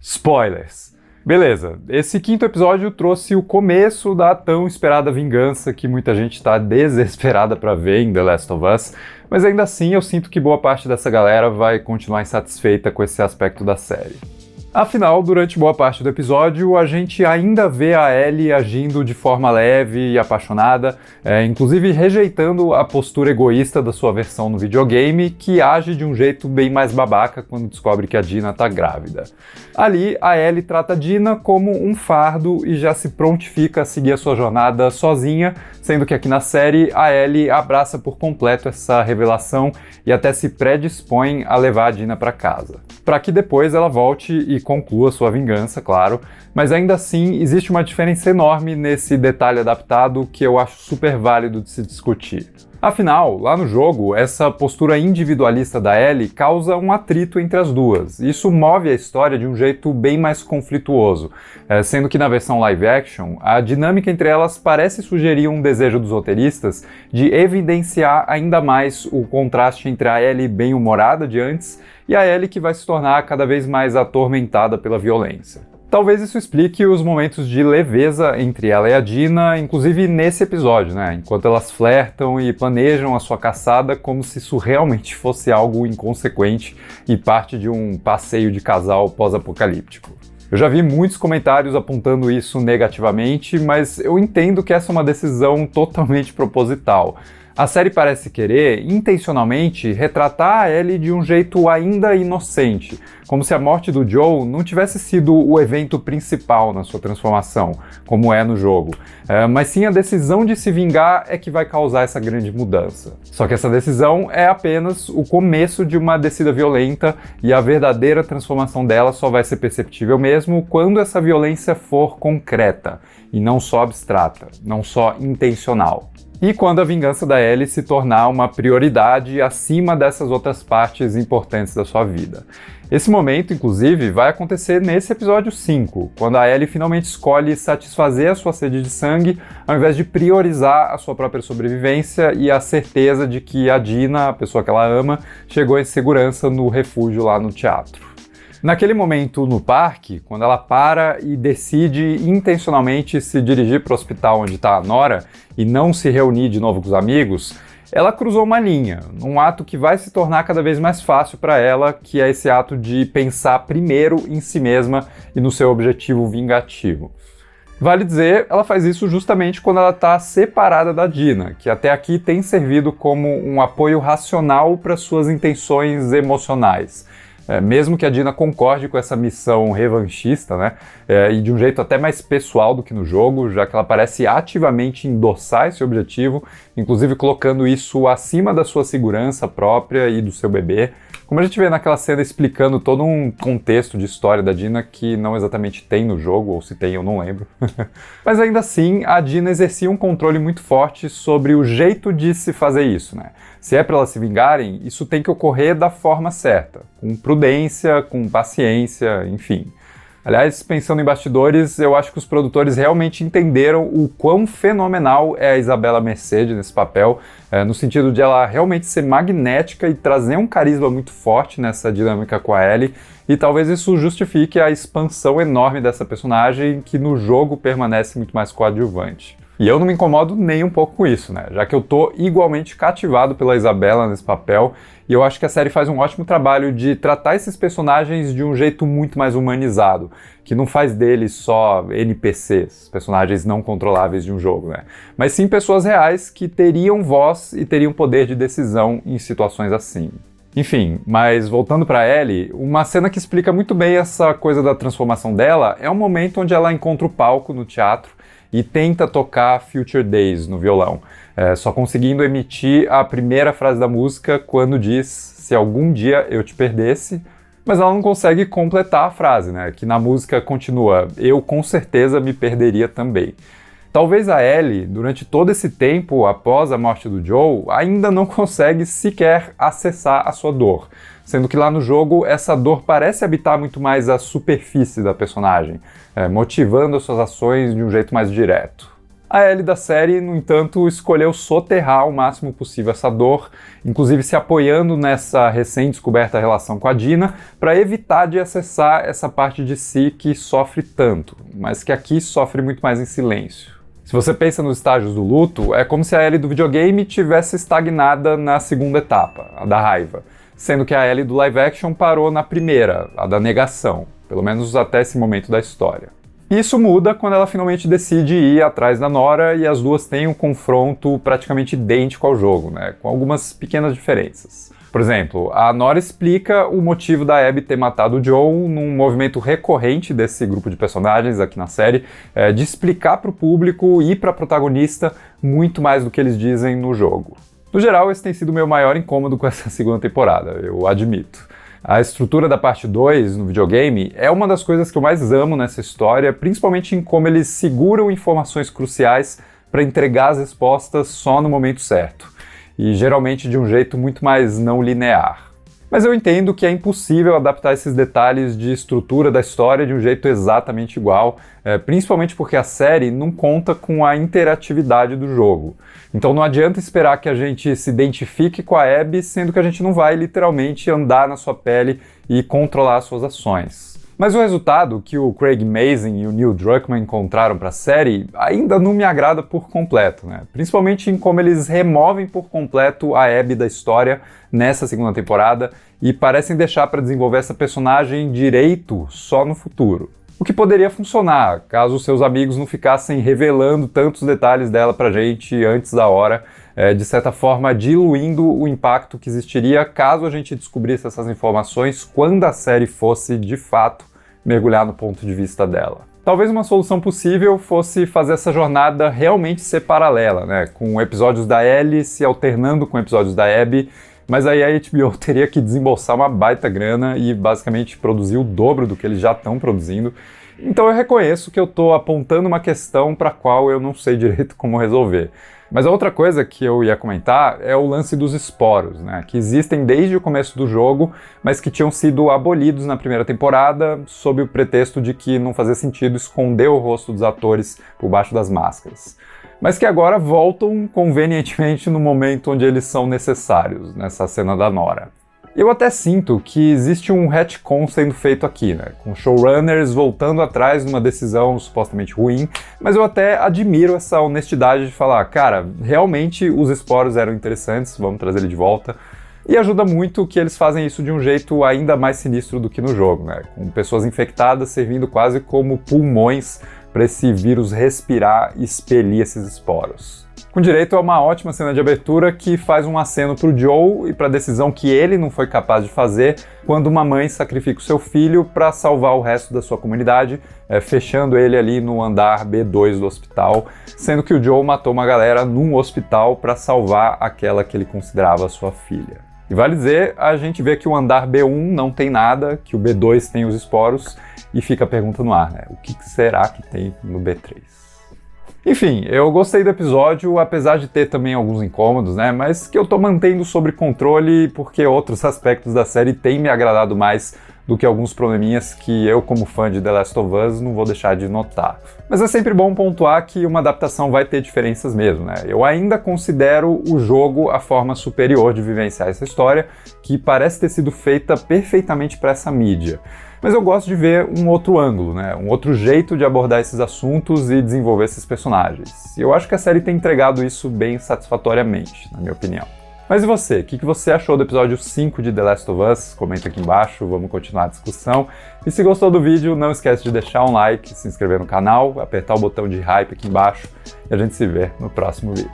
Spoilers! Beleza, esse quinto episódio trouxe o começo da tão esperada vingança que muita gente está desesperada para ver em The Last of Us, mas ainda assim eu sinto que boa parte dessa galera vai continuar insatisfeita com esse aspecto da série. Afinal, durante boa parte do episódio, a gente ainda vê a Ellie agindo de forma leve e apaixonada, inclusive rejeitando a postura egoísta da sua versão no videogame, que age de um jeito bem mais babaca quando descobre que a Dina tá grávida. Ali, a Ellie trata a Dina como um fardo e já se prontifica a seguir a sua jornada sozinha, sendo que aqui na série a Ellie abraça por completo essa revelação e até se predispõe a levar a Dina para casa, para que depois ela volte e conclua sua vingança, claro, mas ainda assim existe uma diferença enorme nesse detalhe adaptado que eu acho super válido de se discutir. Afinal, lá no jogo, essa postura individualista da Ellie causa um atrito entre as duas. Isso move a história de um jeito bem mais conflituoso, sendo que na versão live action, a dinâmica entre elas parece sugerir um desejo dos roteiristas de evidenciar ainda mais o contraste entre a Ellie bem-humorada de antes e a Ellie que vai se tornar cada vez mais atormentada pela violência. Talvez isso explique os momentos de leveza entre ela e a Dina, inclusive nesse episódio, enquanto elas flertam e planejam a sua caçada como se isso realmente fosse algo inconsequente e parte de um passeio de casal pós-apocalíptico. Eu já vi muitos comentários apontando isso negativamente, mas eu entendo que essa é uma decisão totalmente proposital. A série parece querer, intencionalmente, retratar a Ellie de um jeito ainda inocente, como se a morte do Joel não tivesse sido o evento principal na sua transformação, como é no jogo, mas sim a decisão de se vingar é que vai causar essa grande mudança. Só que essa decisão é apenas o começo de uma descida violenta e a verdadeira transformação dela só vai ser perceptível mesmo quando essa violência for concreta, e não só abstrata, não só intencional. E quando a vingança da Ellie se tornar uma prioridade acima dessas outras partes importantes da sua vida. Esse momento, inclusive, vai acontecer nesse episódio 5, quando a Ellie finalmente escolhe satisfazer a sua sede de sangue, ao invés de priorizar a sua própria sobrevivência e a certeza de que a Dina, a pessoa que ela ama, chegou em segurança no refúgio lá no teatro. Naquele momento no parque, quando ela para e decide intencionalmente se dirigir para o hospital onde está a Nora e não se reunir de novo com os amigos, ela cruzou uma linha, um ato que vai se tornar cada vez mais fácil para ela, que é esse ato de pensar primeiro em si mesma e no seu objetivo vingativo. Vale dizer, ela faz isso justamente quando ela está separada da Dina, que até aqui tem servido como um apoio racional para suas intenções emocionais. Mesmo que a Dina concorde com essa missão revanchista, e de um jeito até mais pessoal do que no jogo, já que ela parece ativamente endossar esse objetivo, inclusive colocando isso acima da sua segurança própria e do seu bebê, como a gente vê naquela cena explicando todo um contexto de história da Dina que não exatamente tem no jogo, ou se tem eu não lembro. Mas ainda assim, a Dina exercia um controle muito forte sobre o jeito de se fazer isso, Se é para elas se vingarem, isso tem que ocorrer da forma certa, com prudência, com paciência, enfim. Aliás, pensando em bastidores, eu acho que os produtores realmente entenderam o quão fenomenal é a Isabela Merced nesse papel, no sentido de ela realmente ser magnética e trazer um carisma muito forte nessa dinâmica com a Ellie, e talvez isso justifique a expansão enorme dessa personagem, que no jogo permanece muito mais coadjuvante. E eu não me incomodo nem um pouco com isso, já que eu tô igualmente cativado pela Isabela nesse papel, e eu acho que a série faz um ótimo trabalho de tratar esses personagens de um jeito muito mais humanizado, que não faz deles só NPCs, personagens não controláveis de um jogo, mas sim pessoas reais que teriam voz e teriam poder de decisão em situações assim. Enfim, mas voltando para Ellie, uma cena que explica muito bem essa coisa da transformação dela é um momento onde ela encontra o palco no teatro e tenta tocar Future Days no violão, só conseguindo emitir a primeira frase da música quando diz "se algum dia eu te perdesse", mas ela não consegue completar a frase, que na música continua "eu com certeza me perderia também". Talvez a Ellie, durante todo esse tempo após a morte do Joel, ainda não consegue sequer acessar a sua dor, sendo que lá no jogo essa dor parece habitar muito mais a superfície da personagem, motivando as suas ações de um jeito mais direto. A Ellie da série, no entanto, escolheu soterrar o máximo possível essa dor, inclusive se apoiando nessa recém-descoberta relação com a Dina, para evitar de acessar essa parte de si que sofre tanto, mas que aqui sofre muito mais em silêncio. Se você pensa nos estágios do luto, é como se a Ellie do videogame tivesse estagnada na segunda etapa, a da raiva, sendo que a Ellie do live action parou na primeira, a da negação, pelo menos até esse momento da história. Isso muda quando ela finalmente decide ir atrás da Nora e as duas têm um confronto praticamente idêntico ao jogo, né, com algumas pequenas diferenças. Por exemplo, a Nora explica o motivo da Abby ter matado o Joe num movimento recorrente desse grupo de personagens aqui na série, de explicar para o público e para a protagonista muito mais do que eles dizem no jogo. No geral, esse tem sido o meu maior incômodo com essa segunda temporada, eu admito. A estrutura da parte 2 no videogame é uma das coisas que eu mais amo nessa história, principalmente em como eles seguram informações cruciais para entregar as respostas só no momento certo, e geralmente de um jeito muito mais não linear. Mas eu entendo que é impossível adaptar esses detalhes de estrutura da história de um jeito exatamente igual, principalmente porque a série não conta com a interatividade do jogo. Então não adianta esperar que a gente se identifique com a Abby, sendo que a gente não vai literalmente andar na sua pele e controlar as suas ações. Mas o resultado que o Craig Mazin e o Neil Druckmann encontraram para a série ainda não me agrada por completo, né? Principalmente em como eles removem por completo a Abby da história nessa segunda temporada e parecem deixar para desenvolver essa personagem direito só no futuro. O que poderia funcionar, caso seus amigos não ficassem revelando tantos detalhes dela pra gente antes da hora, de certa forma diluindo o impacto que existiria caso a gente descobrisse essas informações quando a série fosse, de fato, mergulhar no ponto de vista dela. Talvez uma solução possível fosse fazer essa jornada realmente ser paralela, né? Com episódios da Ellie se alternando com episódios da Abby, mas aí a HBO teria que desembolsar uma baita grana e basicamente produzir o dobro do que eles já estão produzindo. Então eu reconheço que eu estou apontando uma questão para a qual eu não sei direito como resolver. Mas a outra coisa que eu ia comentar é o lance dos esporos, né, que existem desde o começo do jogo, mas que tinham sido abolidos na primeira temporada sob o pretexto de que não fazia sentido esconder o rosto dos atores por baixo das máscaras. Mas que agora voltam convenientemente no momento onde eles são necessários, nessa cena da Nora. Eu até sinto que existe um retcon sendo feito aqui, né, com showrunners voltando atrás numa decisão supostamente ruim, mas eu até admiro essa honestidade de falar, cara, realmente os esporos eram interessantes, vamos trazer ele de volta. E ajuda muito que eles fazem isso de um jeito ainda mais sinistro do que no jogo, né, com pessoas infectadas servindo quase como pulmões para esse vírus respirar e expelir esses esporos. Com direito a uma ótima cena de abertura que faz um aceno pro Joe e para a decisão que ele não foi capaz de fazer quando uma mãe sacrifica o seu filho para salvar o resto da sua comunidade, fechando ele ali no andar B2 do hospital, sendo que o Joe matou uma galera num hospital para salvar aquela que ele considerava sua filha. E vale dizer, a gente vê que o andar B1 não tem nada, que o B2 tem os esporos, e fica a pergunta no ar, né? O que será que tem no B3? Enfim, eu gostei do episódio, apesar de ter também alguns incômodos, né? Mas que eu tô mantendo sob controle porque outros aspectos da série têm me agradado mais do que alguns probleminhas que eu, como fã de The Last of Us, não vou deixar de notar. Mas é sempre bom pontuar que uma adaptação vai ter diferenças mesmo, né? Eu ainda considero o jogo a forma superior de vivenciar essa história, que parece ter sido feita perfeitamente para essa mídia. Mas eu gosto de ver um outro ângulo, né? Um outro jeito de abordar esses assuntos e desenvolver esses personagens. E eu acho que a série tem entregado isso bem satisfatoriamente, na minha opinião. Mas e você? O que você achou do episódio 5 de The Last of Us? Comenta aqui embaixo, vamos continuar a discussão. E se gostou do vídeo, não esquece de deixar um like, se inscrever no canal, apertar o botão de hype aqui embaixo e a gente se vê no próximo vídeo.